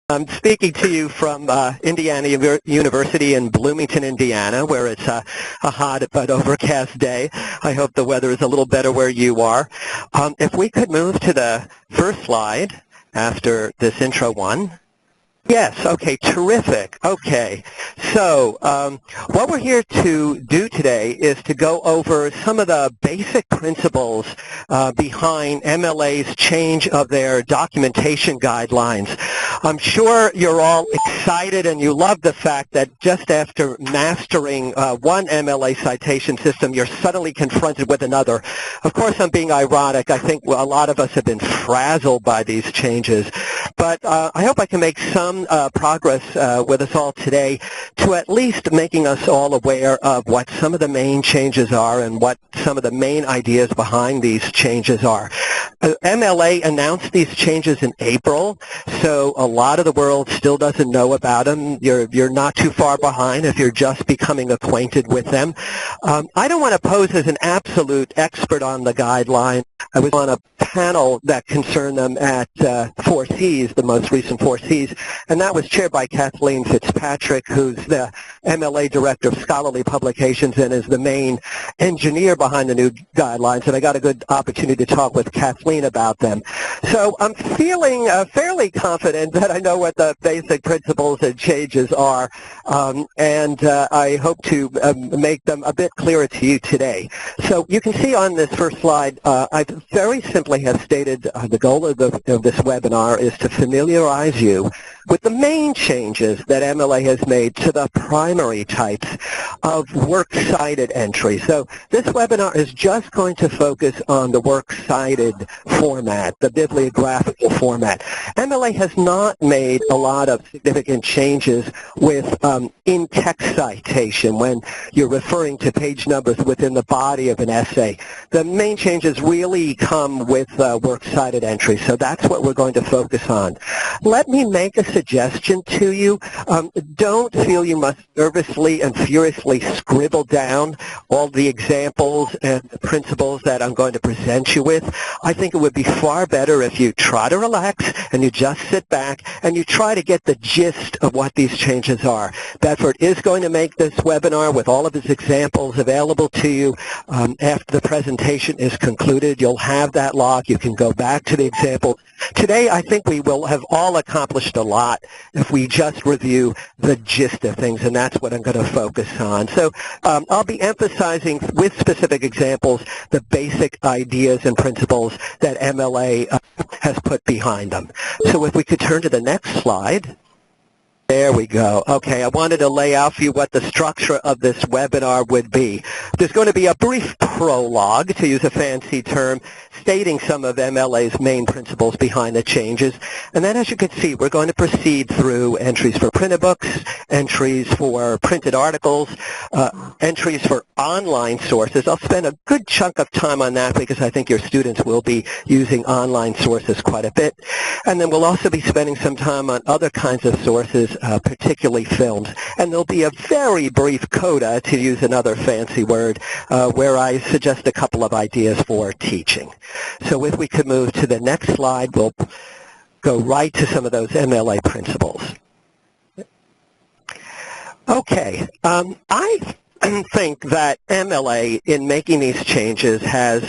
I'm speaking to you from Indiana University in Bloomington, Indiana, where it's a hot but overcast day. I hope the weather is a little better where you are. If we could move to the first slide after this intro one. Yes, okay, terrific. Okay, so what we're here to do today is to go over some of the basic principles behind MLA's change of their documentation guidelines. I'm sure you're all excited and you love the fact that just after mastering one MLA citation system, you're suddenly confronted with another. Of course, I'm being ironic. I think a lot of us have been frazzled by these changes, but I hope I can make some progress with us all today to at least making us all aware of what some of the main changes are and what some of the main ideas behind these changes are. MLA announced these changes in April, so a lot of the world still doesn't know about them. You're not too far behind if you're just becoming acquainted with them. I don't want to pose as an absolute expert on the guideline. I was on a panel that concerned them at 4Cs, the most recent 4Cs, and that was chaired by Kathleen Fitzpatrick, who's the MLA Director of Scholarly Publications and is the main engineer behind the new guidelines, and I got a good opportunity to talk with Kathleen about them. So I'm feeling fairly confident that I know what the basic principles and changes are, and I hope to make them a bit clearer to you today. So you can see on this first slide, I very simply have stated the goal of this webinar is to familiarize you with the main changes that MLA has made to the primary types of works cited entry. So this webinar is just going to focus on the works cited format, the bibliographical format. MLA has not made a lot of significant changes with in-text citation when you're referring to page numbers within the body of an essay. The main changes really come with works cited entry, so that's what we're going to focus on. Let me make a suggestion to you. Don't feel you must nervously and furiously scribble down all the examples and the principles that I'm going to present you with. I think it would be far better if you try to relax and you just sit back and you try to get the gist of what these changes are. Bedford is going to make this webinar with all of his examples available to you after the presentation is concluded. You'll have that log. You can go back to the examples. Today, I think we will have all accomplished a lot if we just review the gist of things, and that's what I'm going to focus on. So I'll be emphasizing with specific examples the basic ideas and principles that MLA has put behind them. So if we could turn to the next slide. There we go. Okay, I wanted to lay out for you what the structure of this webinar would be. There's going to be a brief prologue, to use a fancy term, stating some of MLA's main principles behind the changes. And then, as you can see, we're going to proceed through entries for printed books, entries for printed articles, entries for online sources. I'll spend a good chunk of time on that because I think your students will be using online sources quite a bit. And then we'll also be spending some time on other kinds of sources, particularly films. And there'll be a very brief coda, to use another fancy word, where I suggest a couple of ideas for teaching. So if we could move to the next slide, we'll go right to some of those MLA principles. Okay, I think that MLA, in making these changes, has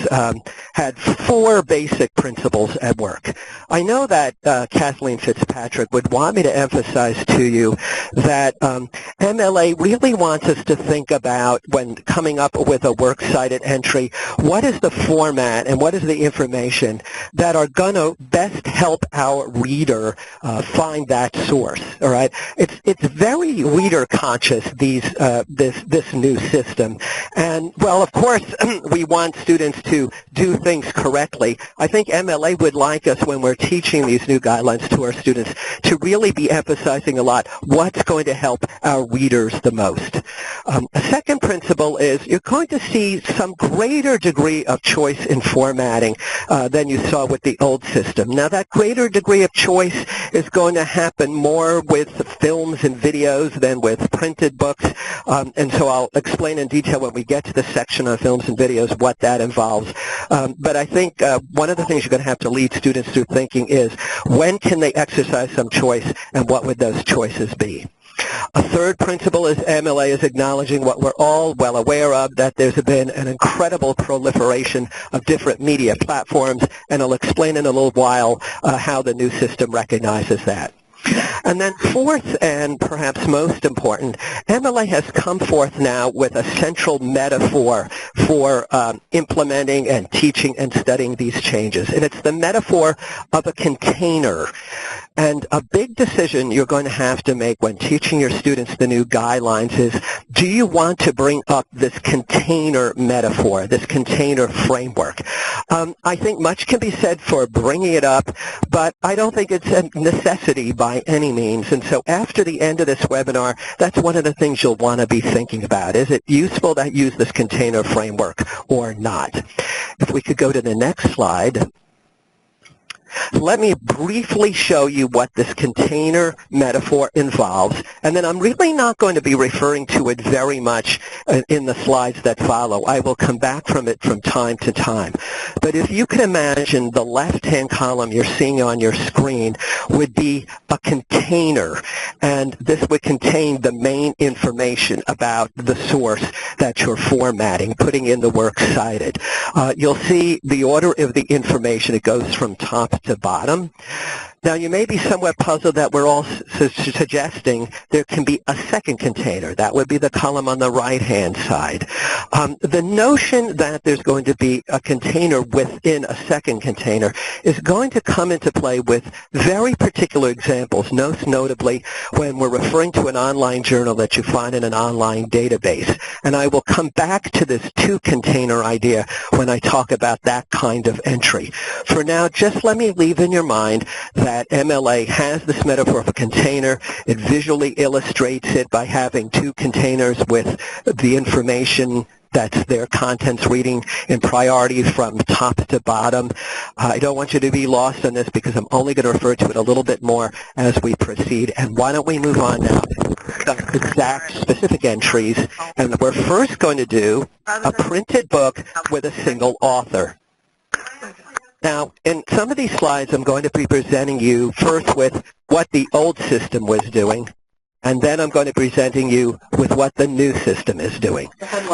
had four basic principles at work. I know that Kathleen Fitzpatrick would want me to emphasize to you that MLA really wants us to think about, when coming up with a works cited entry, what is the format and what is the information that are going to best help our reader find that source. All right, it's very reader conscious, this new system, and well, of course, we want students to do things correctly. I think MLA would like us, when we're teaching these new guidelines to our students, to really be emphasizing a lot what's going to help our readers the most. A second principle is you're going to see some greater degree of choice in formatting than you saw with the old system. Now, that greater degree of choice is going to happen more with films and videos than with printed books, and so I'll explain in detail when we get to the section on films and videos what that involves. But I think one of the things you're going to have to lead students through thinking is when can they exercise some choice and what would those choices be? A third principle is MLA is acknowledging what we're all well aware of, that there's been an incredible proliferation of different media platforms, and I'll explain in a little while how the new system recognizes that. And then fourth, and perhaps most important, MLA has come forth now with a central metaphor for implementing and teaching and studying these changes. And it's the metaphor of a container. And a big decision you're going to have to make when teaching your students the new guidelines is, do you want to bring up this container metaphor, this container framework? I think much can be said for bringing it up, but I don't think it's a necessity by any means. And so after the end of this webinar, that's one of the things you'll want to be thinking about. Is it useful to use this container framework or not? If we could go to the next slide. Let me briefly show you what this container metaphor involves, and then I'm really not going to be referring to it very much in the slides that follow. I will come back from it from time to time. But if you can imagine, the left-hand column you're seeing on your screen would be a container, and this would contain the main information about the source that you're formatting, putting in the works cited. You'll see the order of the information. It goes from top to bottom. Now, you may be somewhat puzzled that we're all suggesting there can be a second container. That would be the column on the right-hand side. The notion that there's going to be a container within a second container is going to come into play with very particular examples, most notably when we're referring to an online journal that you find in an online database. And I will come back to this two-container idea when I talk about that kind of entry. For now, just let me leave in your mind that MLA has this metaphor of a container. It visually illustrates it by having two containers with the information that's their contents reading in priority from top to bottom. I don't want you to be lost on this because I'm only going to refer to it a little bit more as we proceed. And why don't we move on now to the exact specific entries. And we're first going to do a printed book with a single author. Now, in some of these slides, I'm going to be presenting you first with what the old system was doing, and then I'm going to be presenting you with what the new system is doing.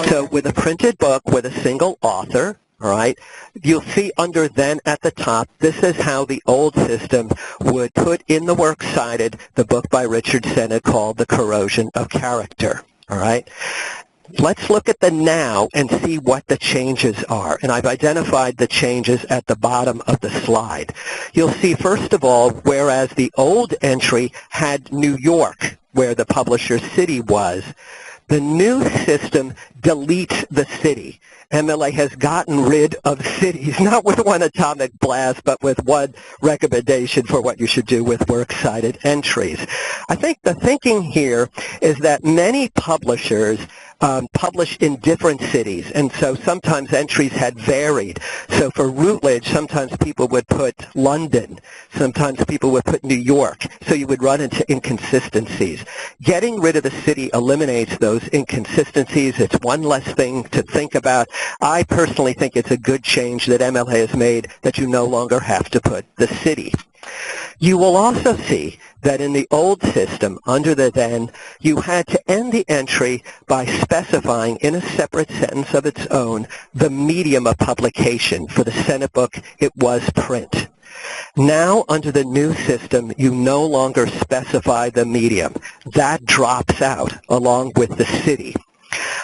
So with a printed book with a single author, all right, you'll see under then at the top, this is how the old system would put in the works cited the book by Richard Sennett called The Corrosion of Character, all right? Let's look at the now and see what the changes are. And I've identified the changes at the bottom of the slide. You'll see, first of all, whereas the old entry had New York, where the publisher's city was, the new system deletes the city. MLA has gotten rid of cities, not with one atomic blast, but with one recommendation for what you should do with works cited entries. I think the thinking here is that many publishers publish in different cities, and so sometimes entries had varied. So for Routledge, sometimes people would put London, sometimes people would put New York, so you would run into inconsistencies. Getting rid of the city eliminates those inconsistencies. It's one less thing to think about. I personally think it's a good change that MLA has made, that you no longer have to put the city. You will also see that in the old system, under the then, you had to end the entry by specifying in a separate sentence of its own the medium of publication. For the Sennett book, it was print. Now, under the new system, you no longer specify the medium. That drops out along with the city.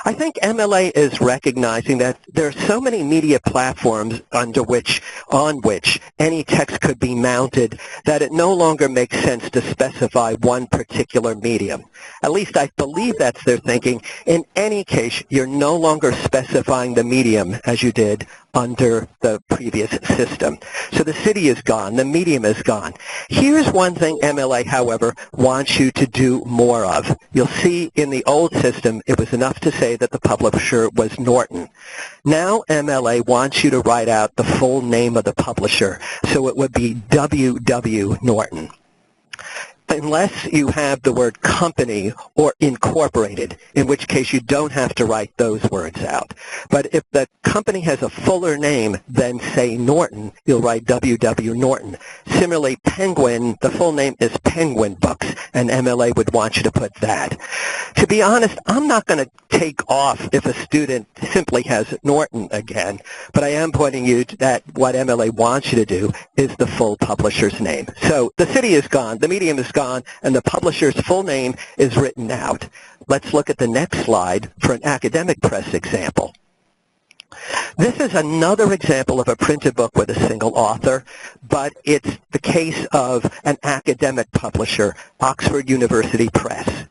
I think MLA is recognizing that there are so many media platforms on which any text could be mounted that it no longer makes sense to specify one particular medium. At least I believe that's their thinking. In any case, you're no longer specifying the medium as you did under the previous system. So the city is gone, the medium is gone. Here's one thing MLA, however, wants you to do more of. You'll see in the old system, it was enough to say that the publisher was Norton. Now MLA wants you to write out the full name of the publisher, so it would be W.W. Norton. Unless you have the word company or incorporated, in which case you don't have to write those words out. But if the company has a fuller name than, say, Norton, you'll write W.W. Norton. Similarly, Penguin, the full name is Penguin Books, and MLA would want you to put that. To be honest, I'm not going to take off if a student simply has Norton again, but I am pointing you to that what MLA wants you to do is the full publisher's name. So the city is gone, the medium is gone, and the publisher's full name is written out. Let's look at the next slide for an academic press example. This is another example of a printed book with a single author, but it's the case of an academic publisher, Oxford University Press.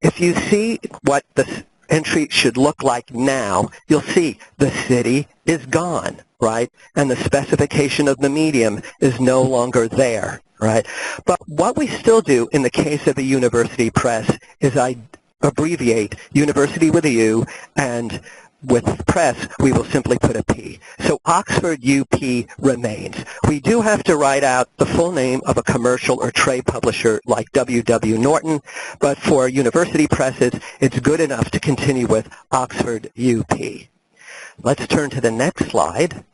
If you see what the entry should look like now, you'll see the city is gone, right? And the specification of the medium is no longer there, right? But what we still do in the case of a university press is I abbreviate university with a U, and with press, we will simply put a P. So Oxford UP remains. We do have to write out the full name of a commercial or trade publisher like W.W. Norton, but for university presses, it's good enough to continue with Oxford UP. Let's turn to the next slide.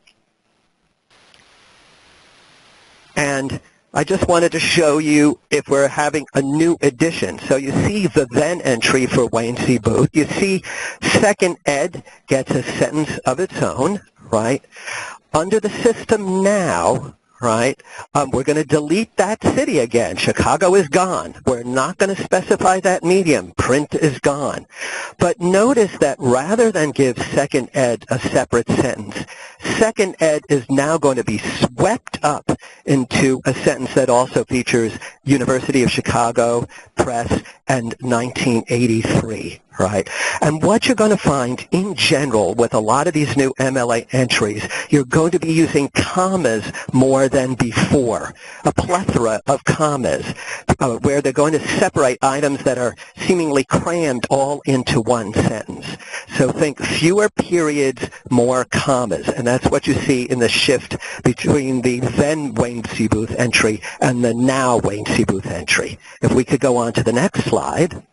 And I just wanted to show you if we're having a new edition. So you see the then entry for Wayne C. Booth. You see second ed gets a sentence of its own, right? Under the system now, right, we're going to delete that city again. Chicago is gone. We're not going to specify that medium. Print is gone. But notice that rather than give second ed a separate sentence, second ed is now going to be swept up into a sentence that also features University of Chicago Press and 1983, right? And what you're going to find in general with a lot of these new MLA entries, you're going to be using commas more than before, a plethora of commas, where they're going to separate items that are seemingly crammed all into one sentence. So think fewer periods, more commas, and that's what you see in the shift between the then Wayne C. Booth entry and the now Wayne C. Booth entry. If we could go on to the next slide.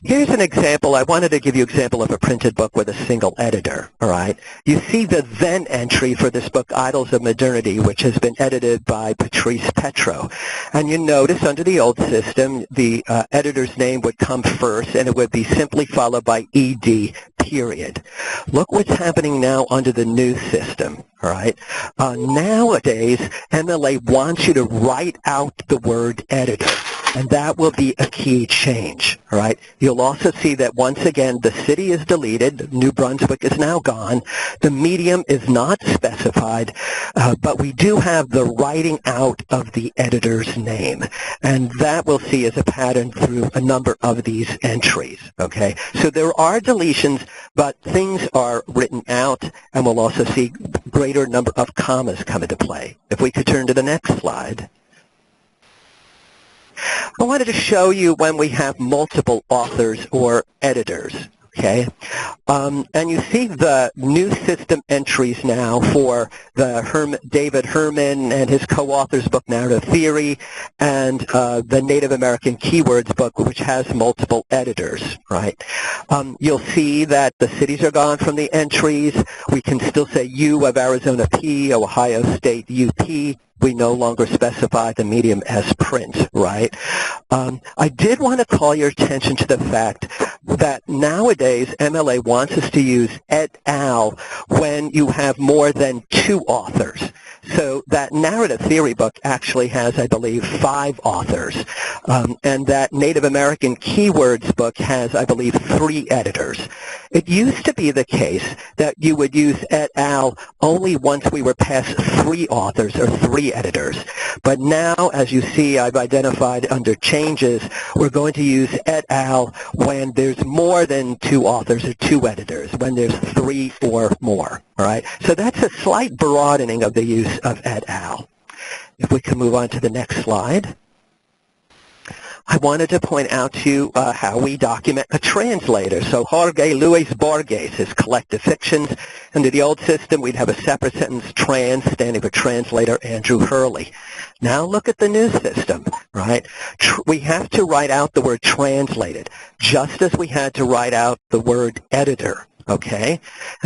Here's an example. I wanted to give you an example of a printed book with a single editor, all right? You see the then entry for this book, Idols of Modernity, which has been edited by Patrice Petro. And you notice under the old system, the editor's name would come first, and it would be simply followed by ED, period. Look what's happening now under the new system, all right? Nowadays, MLA wants you to write out the word editor. And that will be a key change, all right? You'll also see that once again, the city is deleted. New Brunswick is now gone. The medium is not specified, but we do have the writing out of the editor's name. And that we'll see as a pattern through a number of these entries, okay? So there are deletions, but things are written out, and we'll also see greater number of commas come into play. If we could turn to the next slide. I wanted to show you when we have multiple authors or editors, okay? And you see the new system entries now for the David Herman and his co-author's book, Narrative Theory, and the Native American Keywords book, which has multiple editors, right? You'll see that the cities are gone from the entries. We can still say U of Arizona P, Ohio State UP. We no longer specify the medium as print, right? I did want to call your attention to the fact that nowadays MLA wants us to use et al. When you have more than two authors. So that narrative theory book actually has, I believe, 5 authors. And that Native American keywords book has, I believe, 3 editors. It used to be the case that you would use et al. Only once we were past 3 authors or 3 editors. But now, as you see, I've identified under changes, we're going to use et al. When there's more than 2 authors or 2 editors, when there's 3 or more. All right? So that's a slight broadening of the use of et al. If we can move on to the next slide. I wanted to point out to you how we document a translator. So Jorge Luis Borges, his collective fictions. Under the old system, we'd have a separate sentence, trans, standing for translator Andrew Hurley. Now look at the new system, right? We have to write out the word translated, just as we had to write out the word editor. Okay,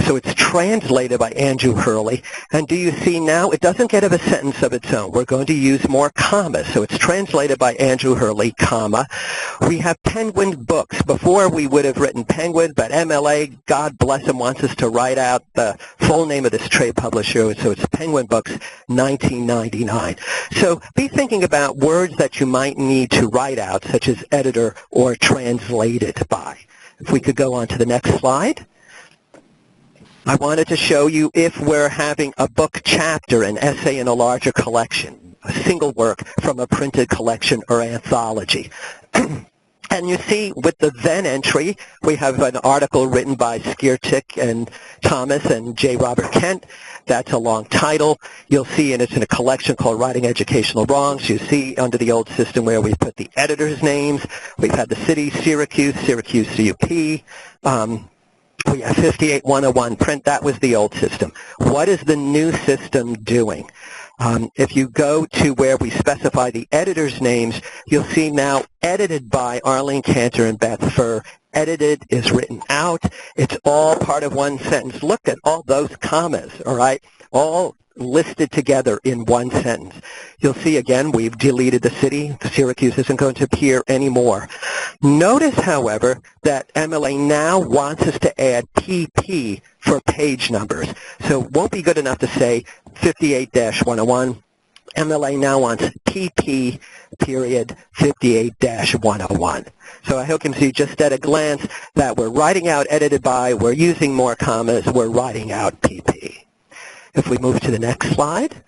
so it's translated by Andrew Hurley, and do you see now it doesn't get a sentence of its own. We're going to use more commas, so it's translated by Andrew Hurley, comma. We have Penguin Books. Before we would have written Penguin, but MLA, God bless him, wants us to write out the full name of this trade publisher, so it's Penguin Books, 1999. So be thinking about words that you might need to write out, such as editor or translated by. If we could go on to the next slide. I wanted to show you if we're having a book chapter, an essay in a larger collection, a single work from a printed collection or anthology. And you see with the then entry, we have an article written by Skiertick and Thomas and J. Robert Kent. That's a long title. You'll see, and it's in a collection called Writing Educational Wrongs. You see under the old system where we put the editors' names. We've had the city, Syracuse, Syracuse CUP. We have 58-101 print. That was the old system. What is the new system doing? If you go to where we specify the editors' names, you'll see now edited by Arlene Cantor and Bedford. Edited is written out. It's all part of one sentence. Look at all those commas, all right? All listed together in one sentence. You'll see again we've deleted the city. Syracuse isn't going to appear anymore. Notice, however, that MLA now wants us to add PP for page numbers. So it won't be good enough to say 58-101. MLA now wants PP period 58-101. So I hope you can see just at a glance that we're writing out edited by, we're using more commas, we're writing out PP. If we move to the next slide.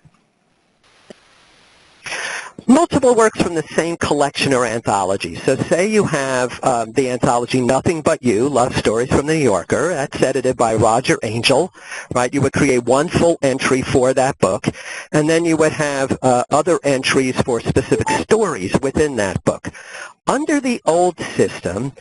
Multiple works from the same collection or anthology. So say you have the anthology Nothing But You, Love Stories from the New Yorker. That's edited by Roger Angel, right? You would create one full entry for that book, and then you would have other entries for specific stories within that book. Under the old system,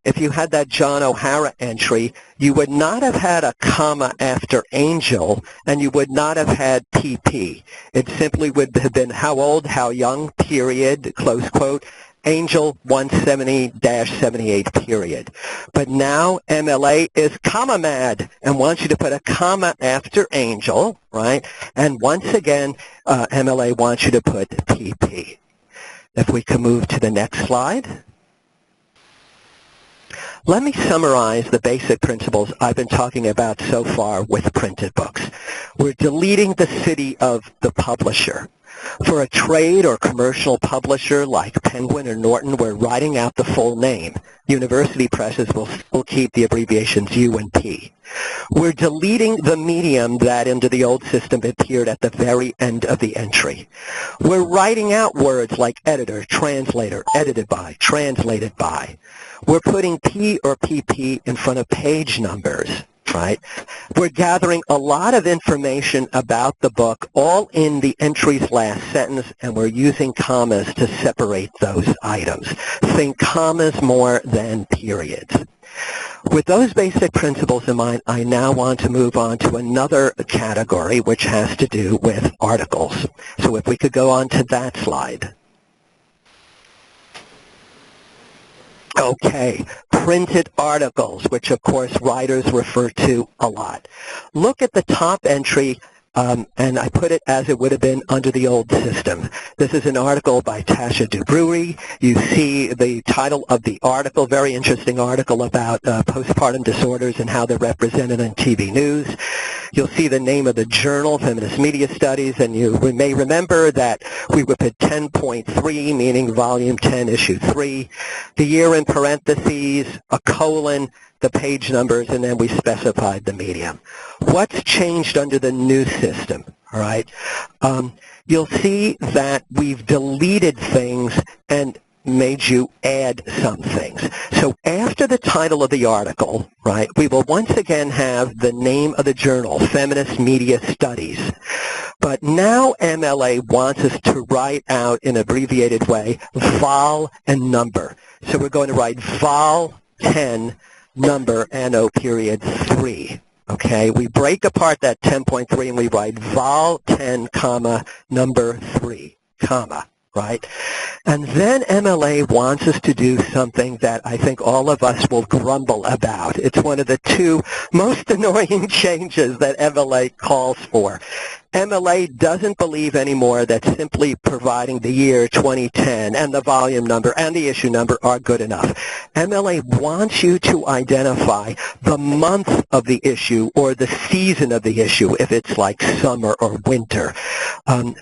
if you had that John O'Hara entry, you would not have had a comma after Angel, and you would not have had PP. It simply would have been how old, how young, period, close quote, Angel 170-78, period. But now MLA is comma mad and wants you to put a comma after Angel, right? And once again, MLA wants you to put PP. If we can move to the next slide. Let me summarize the basic principles I've been talking about so far with printed books. We're deleting the city of the publisher. For a trade or commercial publisher like Penguin or Norton, we're writing out the full name. University presses will still keep the abbreviations U and P. We're deleting the medium that under the old system appeared at the very end of the entry. We're writing out words like editor, translator, edited by, translated by. We're putting P or PP in front of page numbers. Right? We're gathering a lot of information about the book, all in the entry's last sentence, and we're using commas to separate those items. Think commas more than periods. With those basic principles in mind, I now want to move on to another category, which has to do with articles. So if we could go on to that slide. Okay, printed articles, which of course writers refer to a lot. Look at the top entry, and I put it as it would have been under the old system. This is an article by Tasha DuBrury. You see the title of the article, very interesting article about postpartum disorders and how they're represented in TV news. You'll see the name of the journal, Feminist Media Studies, and you may remember that we would put 10.3, meaning volume 10, issue 3, the year in parentheses, a colon, the page numbers, and then we specified the medium. What's changed under the new system? All right. You'll see that we've deleted things and made you add some things. So after the title of the article, right, we will once again have the name of the journal, Feminist Media Studies. But now MLA wants us to write out in an abbreviated way vol and number. So we're going to write vol 10 number NO period 3. Okay, we break apart that 10.3 and we write vol 10 comma number 3 comma. Right? And then MLA wants us to do something that I think all of us will grumble about. It's one of the two most annoying changes that MLA calls for. MLA doesn't believe anymore that simply providing the year 2010 and the volume number and the issue number are good enough. MLA wants you to identify the month of the issue or the season of the issue if it's like summer or winter.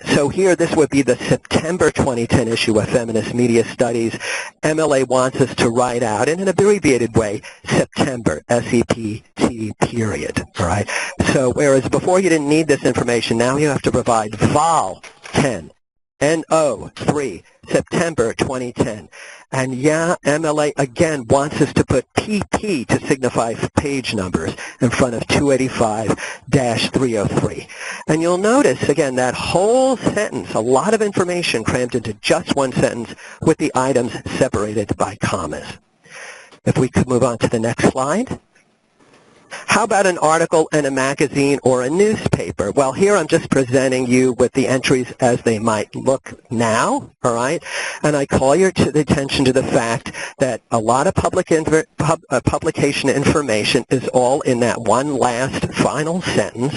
So here this would be the September 2010 issue of Feminist Media Studies. MLA wants us to write out in an abbreviated way September, S-E-P-T period. All right. So whereas before you didn't need this information, now you have to provide vol 10, NO 3, September 2010. And yeah, MLA again wants us to put PP to signify page numbers in front of 285-303. And you'll notice, again, that whole sentence, a lot of information crammed into just one sentence with the items separated by commas. If we could move on to the next slide. How about an article in a magazine or a newspaper? Well, here I'm just presenting you with the entries as they might look now, all right? And I call your attention to the fact that a lot of publication information is all in that one last final sentence.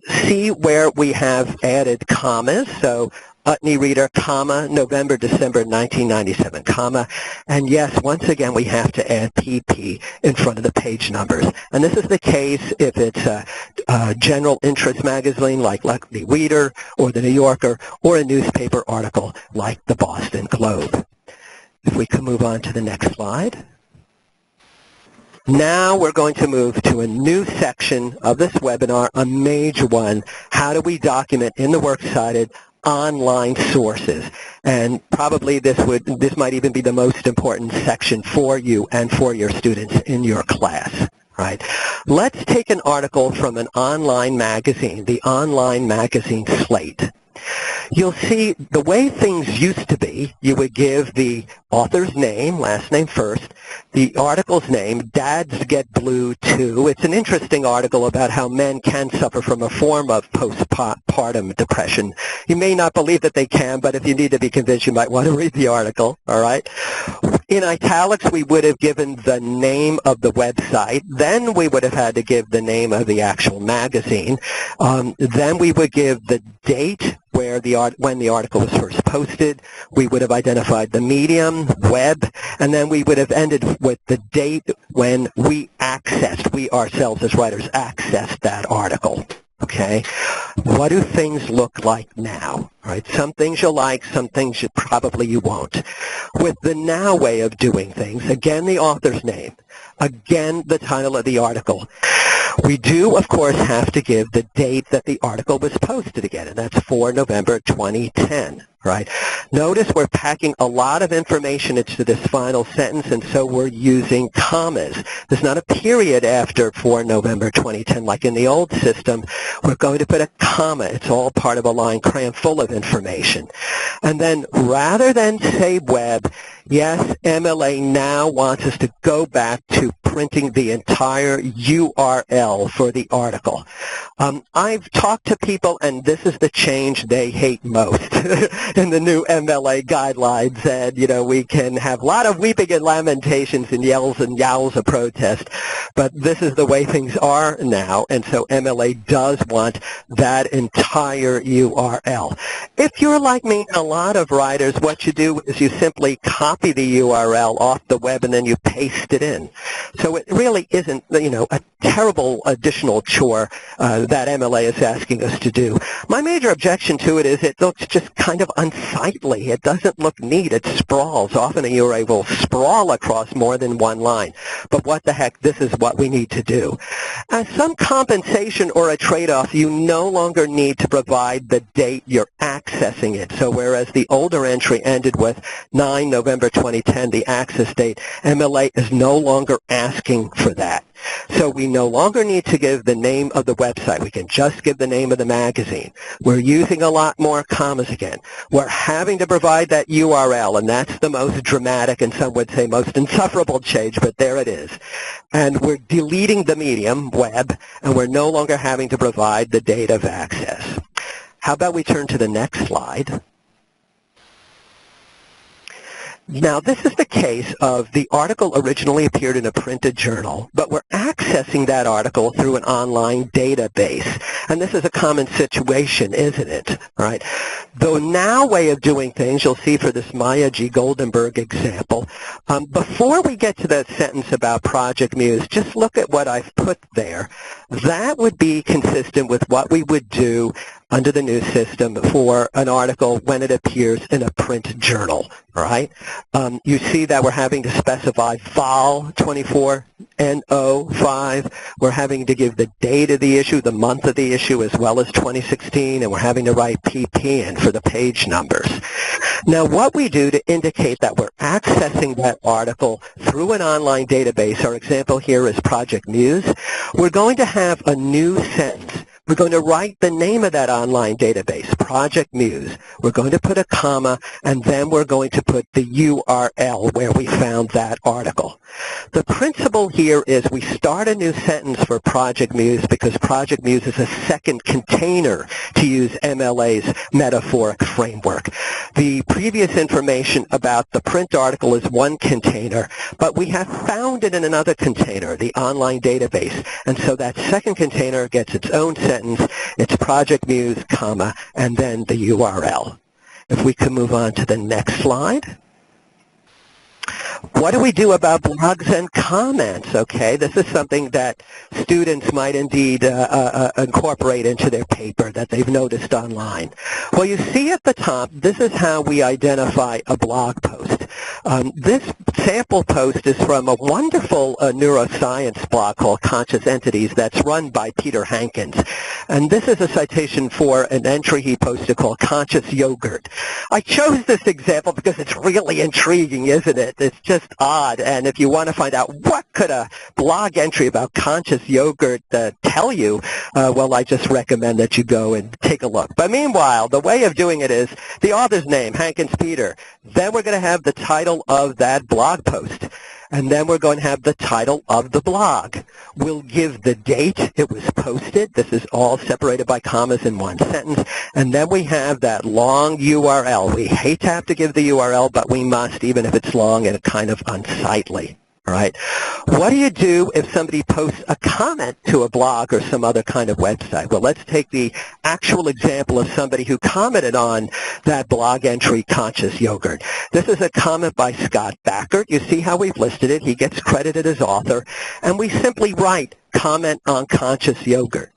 See where we have added commas, so Utney Reader, comma, November, December 1997, comma, and yes, once again, we have to add PP in front of the page numbers. And this is the case if it's a general interest magazine like Utney Reader or the New Yorker, or a newspaper article like the Boston Globe. If we can move on to the next slide. Now we're going to move to a new section of this webinar, a major one. How do we document in the works cited online sources? And probably this might even be the most important section for you and for your students in your class. Right? Let's take an article from an online magazine, the online magazine Slate. You'll see the way things used to be, you would give the author's name, last name first, the article's name, Dads Get Blue 2. It's an interesting article about how men can suffer from a form of postpartum depression. You may not believe that they can, but if you need to be convinced, you might want to read the article, all right? In italics, we would have given the name of the website. Then we would have had to give the name of the actual magazine. Then we would give the date when the article was first posted. We would have identified the medium, web, and then we would have ended with the date when we ourselves as writers accessed that article. Okay, what do things look like now? All right, some things you'll like, some things you won't. With the now way of doing things, again the author's name, again the title of the article. We do, of course, have to give the date that the article was posted again, and that's 4 November 2010. Right? Notice we're packing a lot of information into this final sentence, and so we're using commas. There's not a period after 4 November 2010 like in the old system. We're going to put a comma. It's all part of a line crammed full of information. And then rather than say web, yes, MLA now wants us to go back to printing the entire URL for the article. I've talked to people, and this is the change they hate most in the new MLA guidelines. And, you know, we can have a lot of weeping and lamentations and yells and yowls of protest, but this is the way things are now, and so MLA does want that entire URL. If you're like me and a lot of writers, what you do is you simply copy the URL off the web and then you paste it in. So So it really isn't, a terrible additional chore that MLA is asking us to do. My major objection to it is it looks just kind of unsightly. It doesn't look neat. It sprawls. Often a URA will sprawl across more than one line. But what the heck, this is what we need to do. As some compensation or a trade-off, you no longer need to provide the date you're accessing it. So whereas the older entry ended with 9 November 2010, the access date, MLA is no longer asking for that. So we no longer need to give the name of the website. We can just give the name of the magazine. We're using a lot more commas again. We're having to provide that URL, and that's the most dramatic and some would say most insufferable change, but there it is. And we're deleting the medium, web, and we're no longer having to provide the date of access. How about we turn to the next slide? Now, this is the case of the article originally appeared in a printed journal, but we're accessing that article through an online database. And this is a common situation, isn't it? All right. The now way of doing things, you'll see for this Maya G. Goldenberg example, before we get to that sentence about Project Muse, just look at what I've put there. That would be consistent with what we would do under the new system for an article when it appears in a print journal, right? You see that we're having to specify Vol 24 NO5. We're having to give the date of the issue, the month of the issue, as well as 2016, and we're having to write PP in for the page numbers. Now, what we do to indicate that we're accessing that article through an online database, our example here is Project Muse, we're going to have a new sentence. We're going to write the name of that online database, Project Muse. We're going to put a comma, and then we're going to put the URL where we found that article. The principle here is we start a new sentence for Project Muse because Project Muse is a second container, to use MLA's metaphoric framework. The previous information about the print article is one container, but we have found it in another container, the online database. And so that second container gets its own sentence. It's Project Muse, comma, and then the URL. If we can move on to the next slide. What do we do about blogs and comments? Okay, this is something that students might indeed incorporate into their paper that they've noticed online. Well, you see at the top, this is how we identify a blog post. This sample post is from a wonderful neuroscience blog called Conscious Entities that's run by Peter Hankins. And this is a citation for an entry he posted called Conscious Yogurt. I chose this example because it's really intriguing, isn't it? It's just odd, and if you want to find out what could a blog entry about conscious yogurt tell you, well, I just recommend that you go and take a look. But meanwhile, the way of doing it is the author's name, Hankins Peter. Then we're going to have the title of that blog post. And then we're going to have the title of the blog. We'll give the date it was posted. This is all separated by commas in one sentence. And then we have that long URL. We hate to have to give the URL, but we must, even if it's long and kind of unsightly. All right. What do you do if somebody posts a comment to a blog or some other kind of website? Well, let's take the actual example of somebody who commented on that blog entry, Conscious Yogurt. This is a comment by Scott Backert. You see how we've listed it. He gets credited as author. And we simply write comment on Conscious Yogurt.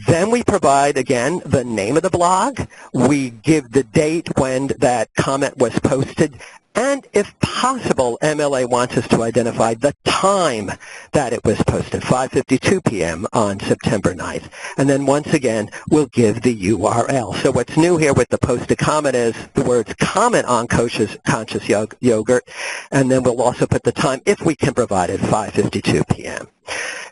Then we provide, again, the name of the blog. We give the date when that comment was posted. And if possible, MLA wants us to identify the time that it was posted, 5:52 p.m. on September 9th. And then once again, we'll give the URL. So what's new here with the posted comment is the words comment on conscious yogurt, and then we'll also put the time, if we can provide it, 5:52 p.m.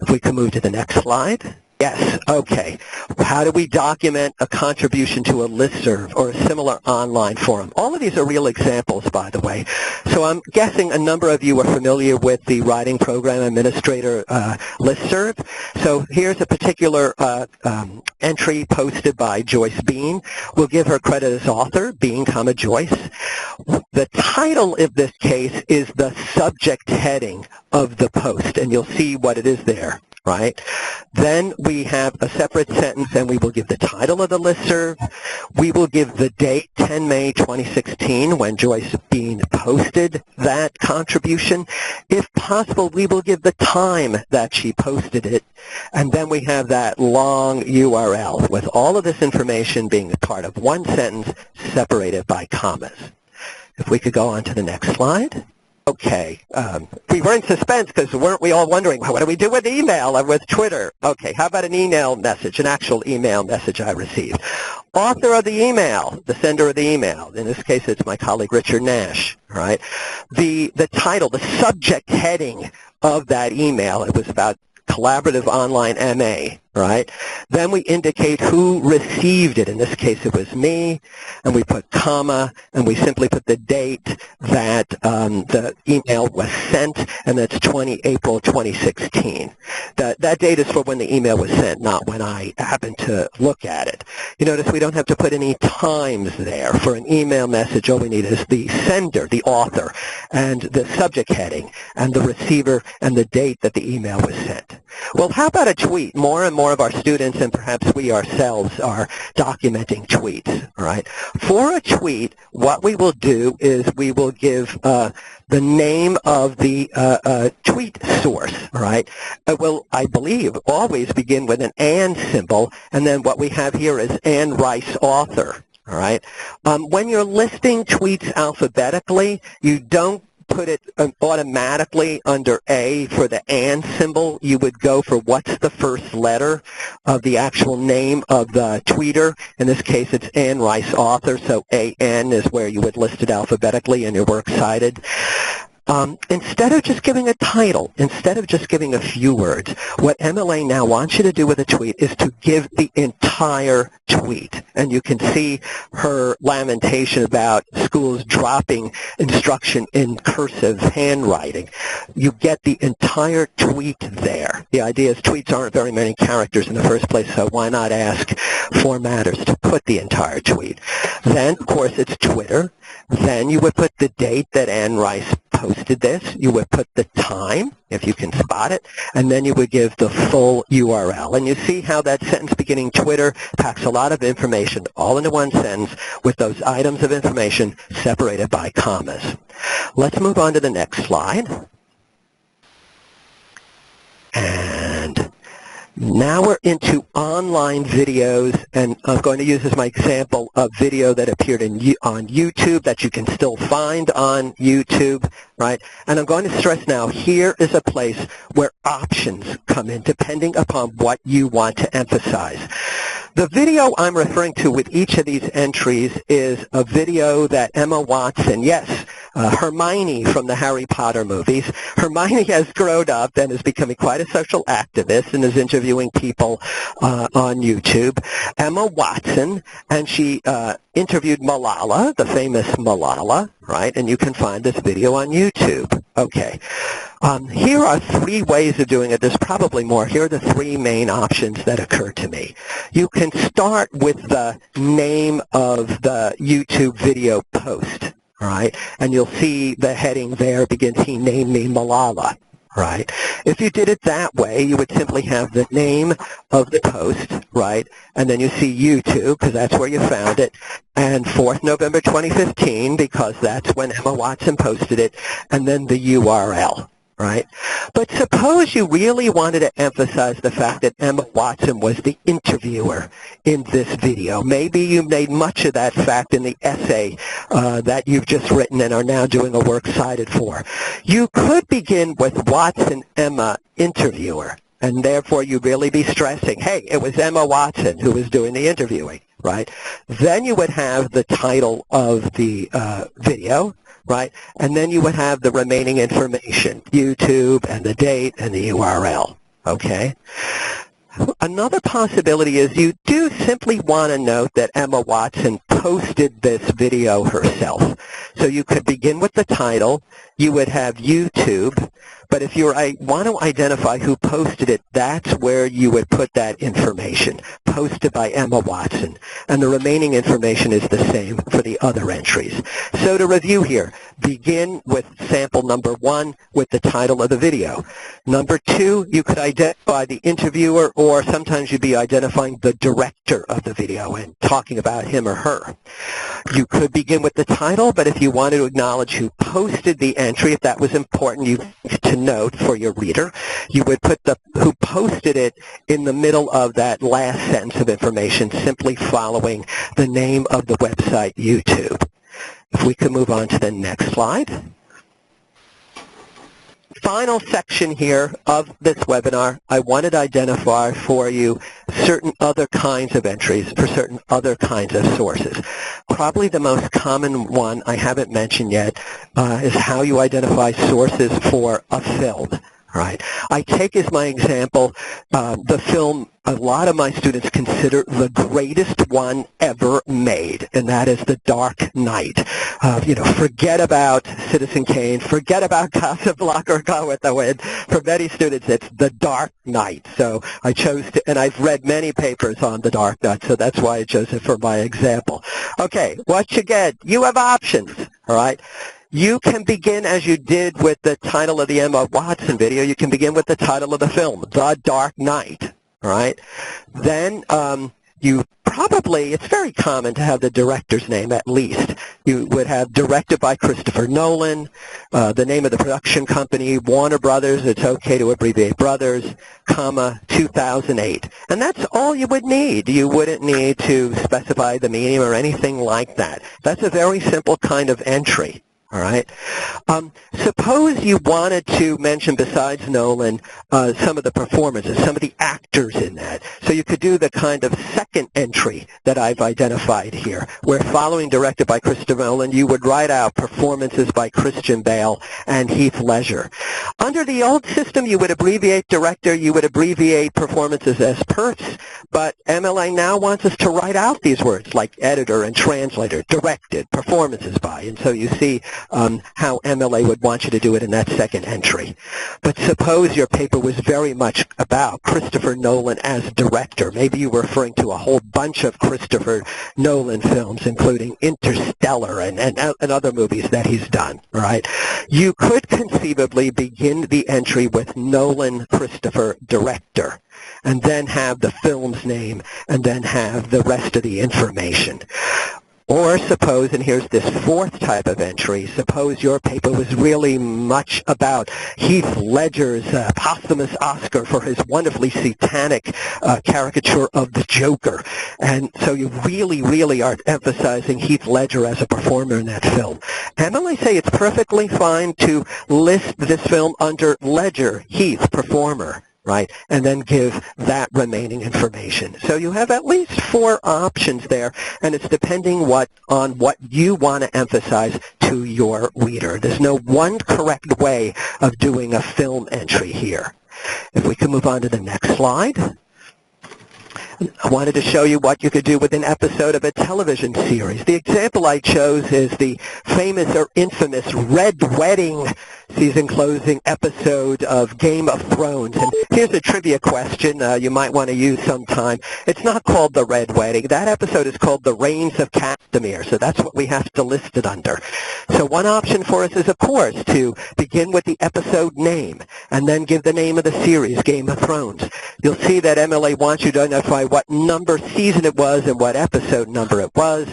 If we can move to the next slide. Yes, okay. How do we document a contribution to a listserv or a similar online forum? All of these are real examples, by the way. So I'm guessing a number of you are familiar with the Writing Program Administrator Listserv. So here's a particular entry posted by Joyce Bean. We'll give her credit as author, Bean, Joyce. The title of this case is the subject heading of the post, and you'll see what it is there. right? Then we have a separate sentence, and we will give the title of the listserv. We will give the date, 10 May 2016, when Joyce Bean posted that contribution. If possible, we will give the time that she posted it. And then we have that long URL with all of this information being part of one sentence separated by commas. If we could go on to the next slide. Okay, we were in suspense because weren't we all wondering, what do we do with email and with Twitter? Okay, how about an email message, an actual email message I received? Author of the email, the sender of the email, in this case it's my colleague Richard Nash, right? The title, the subject heading of that email, it was about collaborative online MA, right? Then we indicate who received it. In this case, it was me, and we put comma, and we simply put the date that the email was sent, and that's April 2016. That date is for when the email was sent, not when I happened to look at it. You notice we don't have to put any times there. For an email message, all we need is the sender, the author, and the subject heading, and the receiver, and the date that the email was sent. Well, how about a tweet? More and more of our students, and perhaps we ourselves, are documenting tweets, right? For a tweet, what we will do is we will give the name of the tweet source, right? It will, I believe, always begin with an and symbol, and then what we have here is Anne Rice author, all right? When you're listing tweets alphabetically, you don't put it automatically under A for the and symbol. You would go for what's the first letter of the actual name of the tweeter. In this case, it's Anne Rice author, so AN is where you would list it alphabetically in your works cited. Instead of just giving a title, instead of just giving a few words, what MLA now wants you to do with a tweet is to give the entire tweet. And you can see her lamentation about schools dropping instruction in cursive handwriting. You get the entire tweet there. The idea is tweets aren't very many characters in the first place, so why not ask formatters to put the entire tweet? Then, of course, it's Twitter. Then you would put the date that Anne Rice posted this. You would put the time, if you can spot it, and then you would give the full URL. And you see how that sentence beginning Twitter packs a lot of information all into one sentence with those items of information separated by commas. Let's move on to the next slide. And now we're into online videos, and I'm going to use as my example a video that appeared on YouTube that you can still find on YouTube, right? And I'm going to stress now, here is a place where options come in depending upon what you want to emphasize. The video I'm referring to with each of these entries is a video that Emma Watson, yes, Hermione from the Harry Potter movies. Hermione has grown up and is becoming quite a social activist and is interviewing people on YouTube. Emma Watson, and she interviewed Malala, the famous Malala, right? And you can find this video on YouTube. Okay. Here are three ways of doing it. There's probably more. Here are the three main options that occur to me. You can start with the name of the YouTube video post, right? And you'll see the heading there begins, "He named me Malala." Right? If you did it that way, you would simply have the name of the post, right? And then you see YouTube, because that's where you found it, and 4th November 2015, because that's when Emma Watson posted it, and then the URL, right? But suppose you really wanted to emphasize the fact that Emma Watson was the interviewer in this video. Maybe you made much of that fact in the essay that you've just written and are now doing a works cited for. You could begin with Watson, Emma, interviewer, and therefore you'd really be stressing, hey, it was Emma Watson who was doing the interviewing, right? Then you would have the title of the video, right? And then you would have the remaining information, YouTube and the date and the URL, okay? Another possibility is you do simply want to note that Emma Watson posted this video herself. So you could begin with the title, you would have YouTube, But if you want to identify who posted it, that's where you would put that information, posted by Emma Watson. And the remaining information is the same for the other entries. So to review here, begin with sample number 1 with the title of the video. Number 2, you could identify the interviewer, or sometimes you'd be identifying the director of the video and talking about him or her. You could begin with the title, but if you wanted to acknowledge who posted the entry, if that was important you to note for your reader, you would put the who posted it in the middle of that last sentence of information, simply following the name of the website YouTube. If we could move on to the next slide. Final section here of this webinar, I wanted to identify for you certain other kinds of entries for certain other kinds of sources. Probably the most common one I haven't mentioned yet is how you identify sources for a film. Right. I take as my example the film a lot of my students consider the greatest one ever made, and that is The Dark Knight. Forget about Citizen Kane, forget about Casablanca or Gone with the Wind. For many students, it's The Dark Knight. So I chose to, and I've read many papers on The Dark Knight, so that's why I chose it for my example. Okay, what you get? You have options, all right? You can begin as you did with the title of the Emma Watson video. You can begin with the title of the film, The Dark Knight, all right? Then it's very common to have the director's name at least. You would have directed by Christopher Nolan, the name of the production company, Warner Brothers, it's okay to abbreviate Brothers, comma, 2008. And that's all you would need. You wouldn't need to specify the medium or anything like that. That's a very simple kind of entry. All right. Suppose you wanted to mention, besides Nolan, some of the performances, some of the actors in that. So you could do the kind of second entry that I've identified here, where following directed by Christopher Nolan, you would write out performances by Christian Bale and Heath Ledger. Under the old system, you would abbreviate director, you would abbreviate performances as perfs, but MLA now wants us to write out these words like editor and translator, directed, performances by, and so you see how MLA would want you to do it in that second entry. But suppose your paper was very much about Christopher Nolan as director. Maybe you were referring to a whole bunch of Christopher Nolan films, including Interstellar and other movies that he's done, right? You could conceivably begin the entry with Nolan Christopher director, and then have the film's name, and then have the rest of the information. Or suppose, and here's this fourth type of entry, suppose your paper was really much about Heath Ledger's posthumous Oscar for his wonderfully satanic caricature of the Joker. And so you really, really are emphasizing Heath Ledger as a performer in that film. MLA say it's perfectly fine to list this film under Ledger, Heath, performer. Right, and then give that remaining information. So you have at least 4 options there, and it's depending on what you want to emphasize to your reader. There's no one correct way of doing a film entry here. If we can move on to the next slide. I wanted to show you what you could do with an episode of a television series. The example I chose is the famous or infamous Red Wedding season closing episode of Game of Thrones. And here's a trivia question you might want to use sometime. It's not called The Red Wedding. That episode is called The Reigns of Castamere, so that's what we have to list it under. So one option for us is, of course, to begin with the episode name and then give the name of the series, Game of Thrones. You'll see that MLA wants you to identify what number season it was and what episode number it was.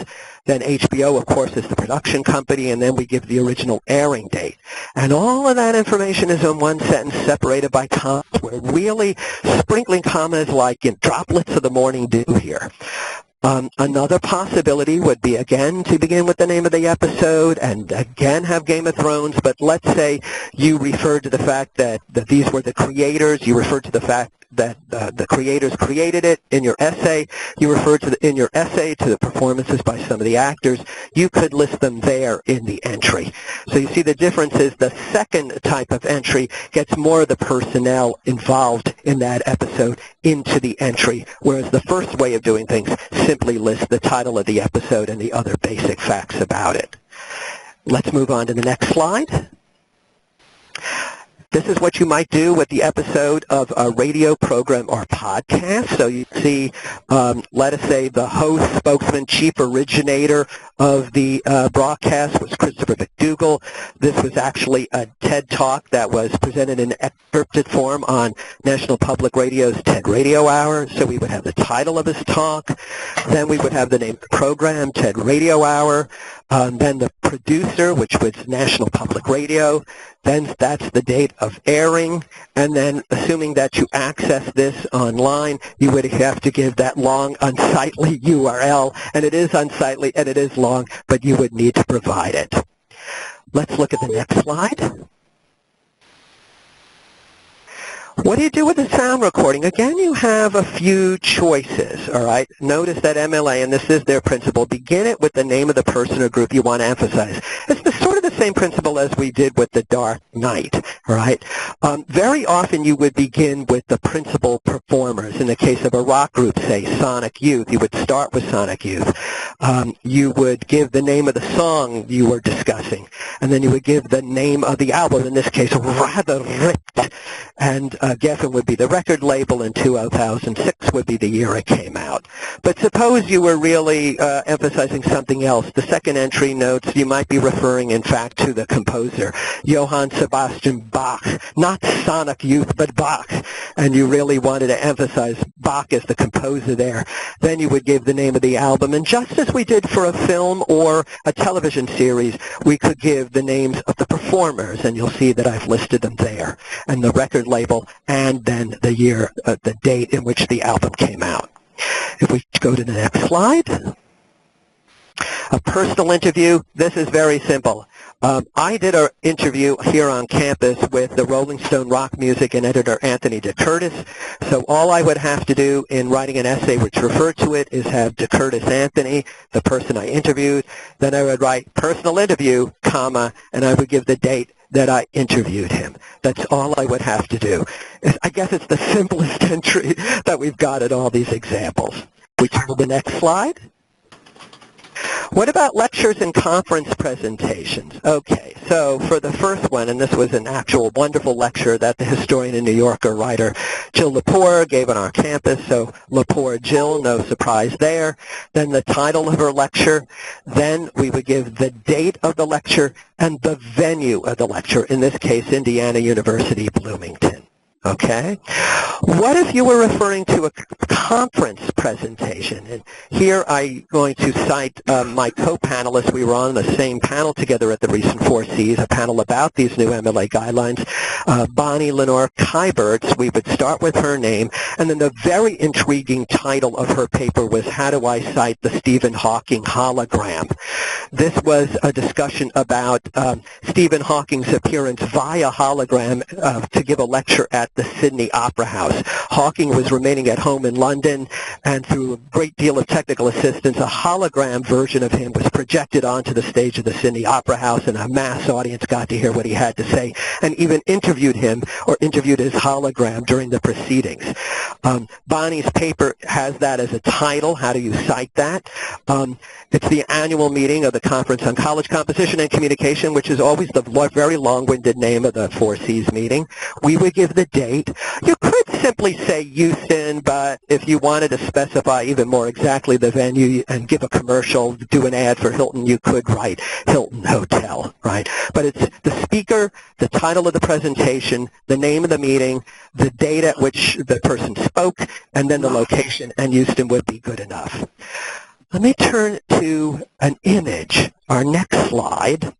Then HBO, of course, is the production company, and then we give the original airing date. And all of that information is in one sentence separated by commas. We're really sprinkling commas like in droplets of the morning dew here. Another possibility would be, again, to begin with the name of the episode and, again, have Game of Thrones. But let's say you referred to the fact that these were the creators. You referred to the fact that the creators created it in your essay. You referred to in your essay to the performances by some of the actors. You could list them there in the entry. So you see the difference is the second type of entry gets more of the personnel involved in that episode into the entry, whereas the first way of doing things simply lists the title of the episode and the other basic facts about it. Let's move on to the next slide. This is what you might do with the episode of a radio program or podcast. So you see, let us say the host, spokesman, chief originator of the broadcast was Christopher McDougall. This was actually a TED Talk that was presented in excerpted form on National Public Radio's TED Radio Hour. So we would have the title of his talk. Then we would have the name of the program, TED Radio Hour. Then the producer, which was National Public Radio. Then that's the date of airing. And then assuming that you access this online, you would have to give that long, unsightly URL. And it is unsightly and it is long, but you would need to provide it. Let's look at the next slide. What do you do with a sound recording? Again, you have a few choices, all right? Notice that MLA, and this is their principle, begin it with the name of the person or group you want to emphasize. It's sort of the same principle as we did with the Dark Knight, all right? Very often you would begin with the principal performers. In the case of a rock group, say Sonic Youth, you would start with Sonic Youth. You would give the name of the song you were discussing, and then you would give the name of the album, in this case, Rather Ripped, and Geffen would be the record label, and 2006 would be the year it came out. But suppose you were really emphasizing something else. The second entry notes you might be referring, in fact, to the composer, Johann Sebastian Bach, not Sonic Youth, but Bach, and you really wanted to emphasize Bach as the composer there. Then you would give the name of the album, and just as we did for a film or a television series, we could give the names of the performers, and you'll see that I've listed them there, and the record label, and then the year, the date in which the album came out. If we go to the next slide. A personal interview, this is very simple. I did an interview here on campus with the Rolling Stone rock music and editor Anthony DeCurtis. So all I would have to do in writing an essay which referred to it is have DeCurtis Anthony, the person I interviewed. Then I would write personal interview, comma, and I would give the date that I interviewed him. That's all I would have to do. I guess it's the simplest entry that we've got in all these examples. We turn to the next slide. What about lectures and conference presentations? Okay, so for the first one, and this was an actual wonderful lecture that the historian and New Yorker writer Jill Lepore gave on our campus, so Lepore Jill, no surprise there. Then the title of her lecture, then we would give the date of the lecture and the venue of the lecture, in this case, Indiana University, Bloomington. Okay. What if you were referring to a conference presentation? And here I'm going to cite my co-panelists. We were on the same panel together at the recent 4Cs, a panel about these new MLA guidelines. Bonnie Lenore Kyberts, we would start with her name, and then the very intriguing title of her paper was How Do I Cite the Stephen Hawking Hologram? This was a discussion about Stephen Hawking's appearance via hologram to give a lecture at the Sydney Opera House. Hawking was remaining at home in London, and through a great deal of technical assistance, a hologram version of him was projected onto the stage of the Sydney Opera House, and a mass audience got to hear what he had to say, and even interviewed him, or interviewed his hologram during the proceedings. Bonnie's paper has that as a title. How do you cite that? It's the annual meeting of the Conference on College Composition and Communication, which is always the very long-winded name of the 4Cs meeting. We would give the date. You could simply say Houston, but if you wanted to specify even more exactly the venue and give a commercial, do an ad for Hilton, you could write Hilton Hotel, right? But it's the speaker, the title of the presentation, the name of the meeting, the date at which the person spoke, and then the location, and Houston would be good enough. Let me turn to an image, our next slide,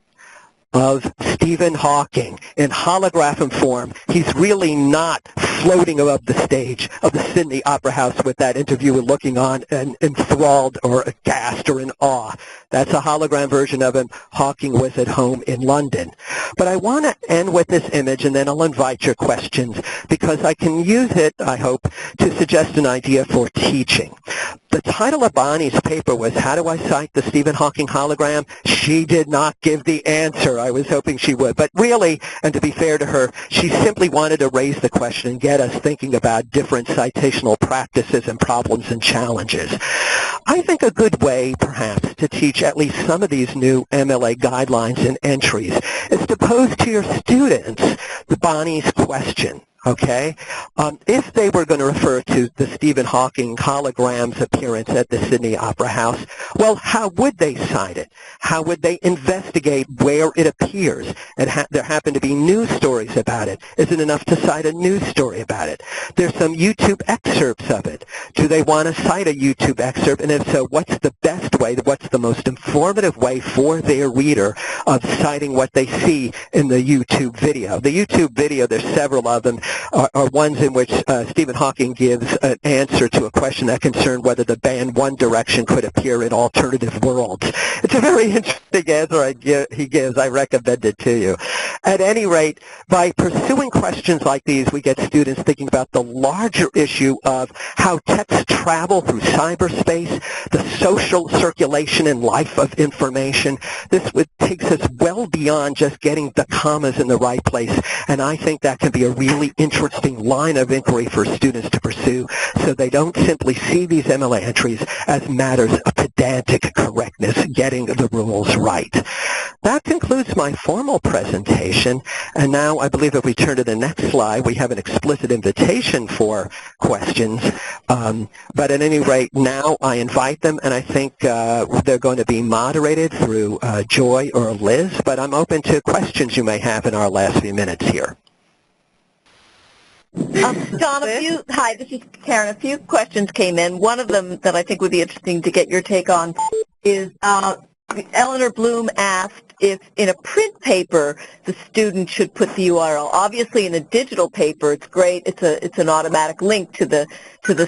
of Stephen Hawking in holographic form. He's really not floating above the stage of the Sydney Opera House with that interviewer looking on and enthralled or aghast or in awe. That's a hologram version of him. Hawking was at home in London. But I want to end with this image, and then I'll invite your questions, because I can use it, I hope, to suggest an idea for teaching. The title of Bonnie's paper was, How Do I Cite the Stephen Hawking Hologram? She did not give the answer. I was hoping she would. But really, and to be fair to her, she simply wanted to raise the question and get us thinking about different citational practices and problems and challenges. I think a good way, perhaps, to teach at least some of these new MLA guidelines and entries is to pose to your students the Bonnie's question. Okay, if they were going to refer to the Stephen Hawking hologram's appearance at the Sydney Opera House, well, how would they cite it? How would they investigate where it appears? And there happen to be news stories about it. Is it enough to cite a news story about it? There's some YouTube excerpts of it. Do they want to cite a YouTube excerpt? And if so, what's the best way, what's the most informative way for their reader of citing what they see in the YouTube video? The YouTube video, there's several of them, are ones in which Stephen Hawking gives an answer to a question that concerned whether the band One Direction could appear in alternative worlds. It's a very interesting answer he gives. I recommend it to you. At any rate, by pursuing questions like these, we get students thinking about the larger issue of how texts travel through cyberspace, the social circulation and life of information. This takes us well beyond just getting the commas in the right place, and I think that can be a really interesting line of inquiry for students to pursue so they don't simply see these MLA entries as matters of pedantic correctness, getting the rules right. That concludes my formal presentation, and now I believe if we turn to the next slide, we have an explicit invitation for questions. But at any rate, now I invite them, and I think they're going to be moderated through Joy or Liz, but I'm open to questions you may have in our last few minutes here. John, hi, this is Karen. A few questions came in. One of them that I think would be interesting to get your take on is Eleanor Bloom asked if in a print paper the student should put the URL. Obviously in a digital paper it's great, it's an automatic link to the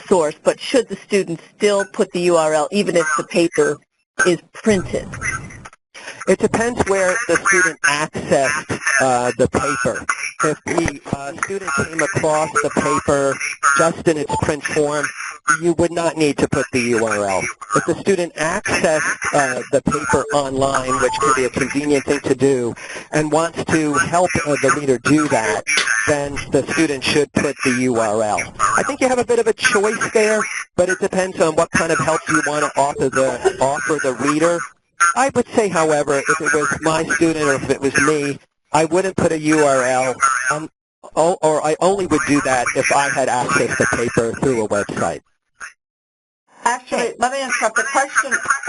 source, but should the student still put the URL even if the paper is printed? It depends where the student accessed the paper. If the student came across the paper just in its print form, you would not need to put the URL. If the student accessed the paper online, which can be a convenient thing to do, and wants to help the reader do that, then the student should put the URL. I think you have a bit of a choice there, but it depends on what kind of help you want to offer the reader. I would say, however, if it was my student or if it was me, I wouldn't put a URL, or I only would do that if I had access to paper through a website. Actually, let me interrupt. The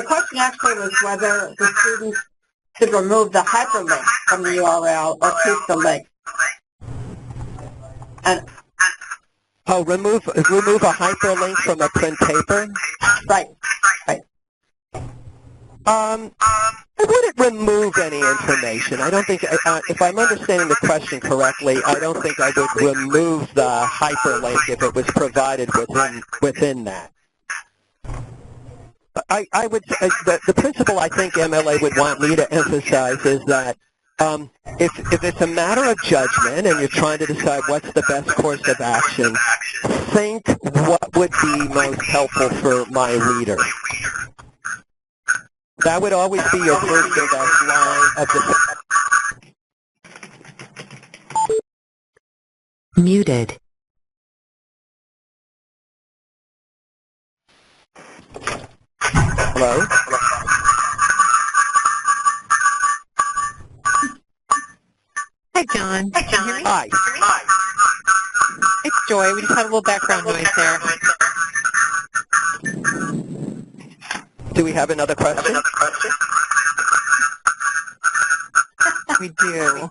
question actually was whether the student should remove the hyperlink from the URL or keep the link. And remove a hyperlink from a print paper? Right. I wouldn't remove any information. I don't think, if I'm understanding the question correctly, I don't think I would remove the hyperlink if it was provided within that. I would say the principle I think MLA would want me to emphasize is that if it's a matter of judgment and you're trying to decide what's the best course of action, think what would be most helpful for my reader. That would always be your first and best line of defense. Muted. Hello? Hi, John. Can you hear me? Hi. It's Joy. We just had a little background noise there. Do we have another question? We do.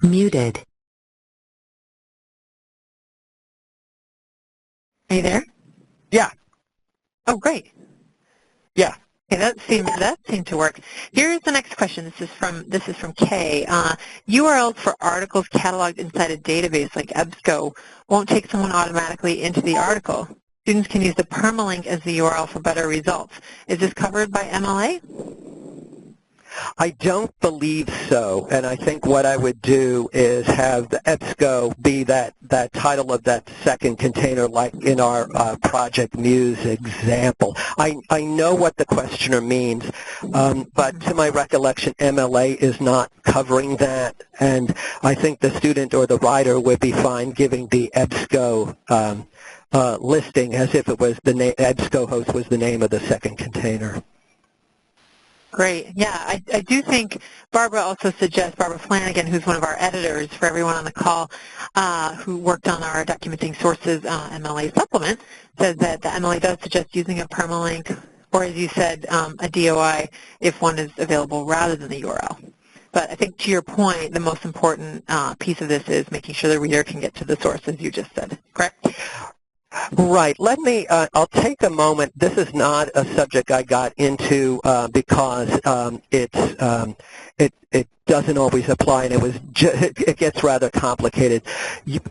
Muted. Are you there? Yeah. Oh, great. Yeah. Okay, that seemed to work. Here's the next question. This is from Kay. URLs for articles cataloged inside a database like EBSCO won't take someone automatically into the article. Students can use the permalink as the URL for better results. Is this covered by MLA? I don't believe so, and I think what I would do is have the EBSCO be that title of that second container, like in our Project Muse example. I know what the questioner means, but to my recollection, MLA is not covering that, and I think the student or the writer would be fine giving the EBSCO listing as if it was the name, EBSCO host was the name of the second container. Great. Yeah, I do think Barbara also suggests, Barbara Flanagan, who's one of our editors for everyone on the call, who worked on our Documenting Sources MLA supplement, says that the MLA does suggest using a permalink, or as you said, a DOI if one is available rather than the URL. But I think to your point, the most important piece of this is making sure the reader can get to the source, as you just said, correct? Right. Let me, I'll take a moment. This is not a subject I got into because it doesn't always apply, and it gets rather complicated.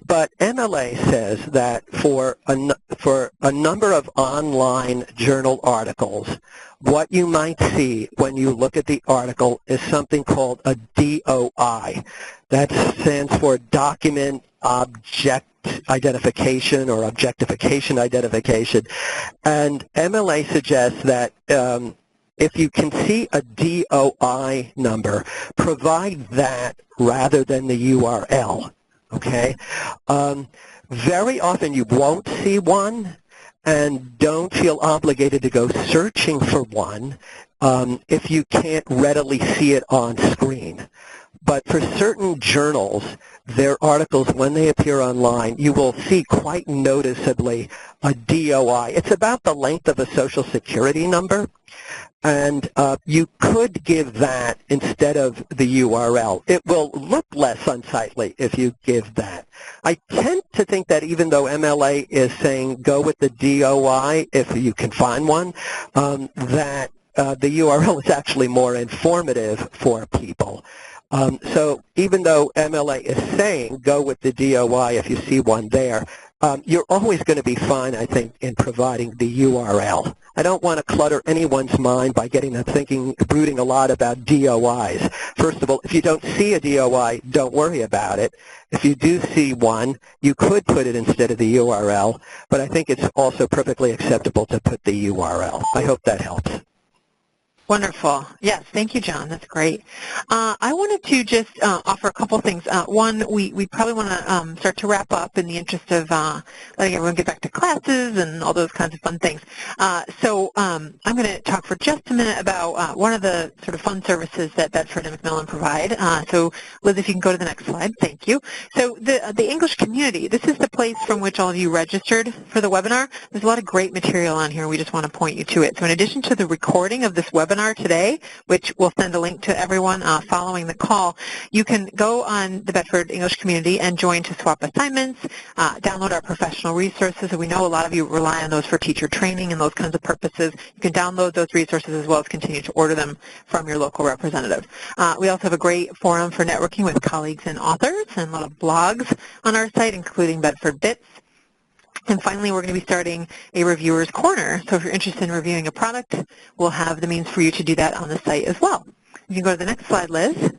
But MLA says that for a number of online journal articles, what you might see when you look at the article is something called a DOI. That stands for Document Object Identification or Objectification Identification. And MLA suggests that if you can see a DOI number, provide that rather than the URL, okay? Very often you won't see one, and don't feel obligated to go searching for one if you can't readily see it on screen. But for certain journals, their articles, when they appear online, you will see quite noticeably a DOI. It's about the length of a Social Security number, and you could give that instead of the URL. It will look less unsightly if you give that. I tend to think that even though MLA is saying go with the DOI if you can find one, that the URL is actually more informative for people. So even though MLA is saying go with the DOI if you see one there, you're always going to be fine, I think, in providing the URL. I don't want to clutter anyone's mind by getting them thinking, brooding a lot about DOIs. First of all, if you don't see a DOI, don't worry about it. If you do see one, you could put it instead of the URL, but I think it's also perfectly acceptable to put the URL. I hope that helps. Wonderful. Yes, thank you, John. That's great. I wanted to just offer a couple things. One, we probably want to start to wrap up in the interest of letting everyone get back to classes and all those kinds of fun things. So I'm going to talk for just a minute about one of the sort of fun services that Bedford and Macmillan provide. So Liz, if you can go to the next slide. Thank you. So the English community, this is the place from which all of you registered for the webinar. There's a lot of great material on here. We just want to point you to it. So in addition to the recording of this webinar today, which we'll send a link to everyone following the call, you can go on the Bedford English community and join to swap assignments, download our professional resources. We know a lot of you rely on those for teacher training and those kinds of purposes. You can download those resources as well as continue to order them from your local representative. We also have a great forum for networking with colleagues and authors and a lot of blogs on our site, including Bedford Bits. And finally, we're going to be starting a reviewer's corner. So if you're interested in reviewing a product, we'll have the means for you to do that on the site as well. You can go to the next slide, Liz.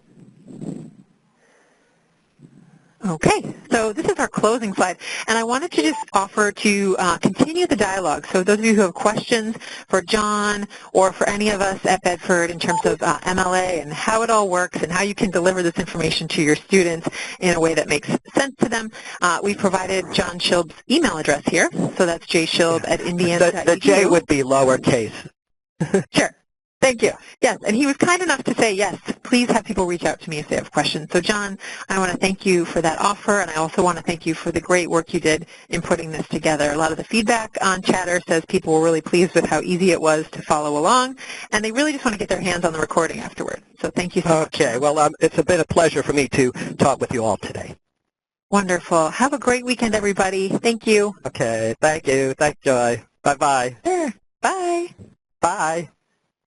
Okay, so this is our closing slide, and I wanted to just offer to continue the dialogue. So those of you who have questions for John or for any of us at Bedford in terms of MLA and how it all works and how you can deliver this information to your students in a way that makes sense to them, we provided John Schilb's email address here. So that's jschilb@indiana.edu. The J would be lowercase. Sure. Thank you. Yes, and he was kind enough to say, yes, please have people reach out to me if they have questions. So, John, I want to thank you for that offer, and I also want to thank you for the great work you did in putting this together. A lot of the feedback on Chatter says people were really pleased with how easy it was to follow along, and they really just want to get their hands on the recording afterward. So thank you so much. Okay. Well, it's been a pleasure for me to talk with you all today. Wonderful. Have a great weekend, everybody. Thank you. Okay. Thank you. Thanks, Joy. Bye-bye. Sure. Bye. Bye.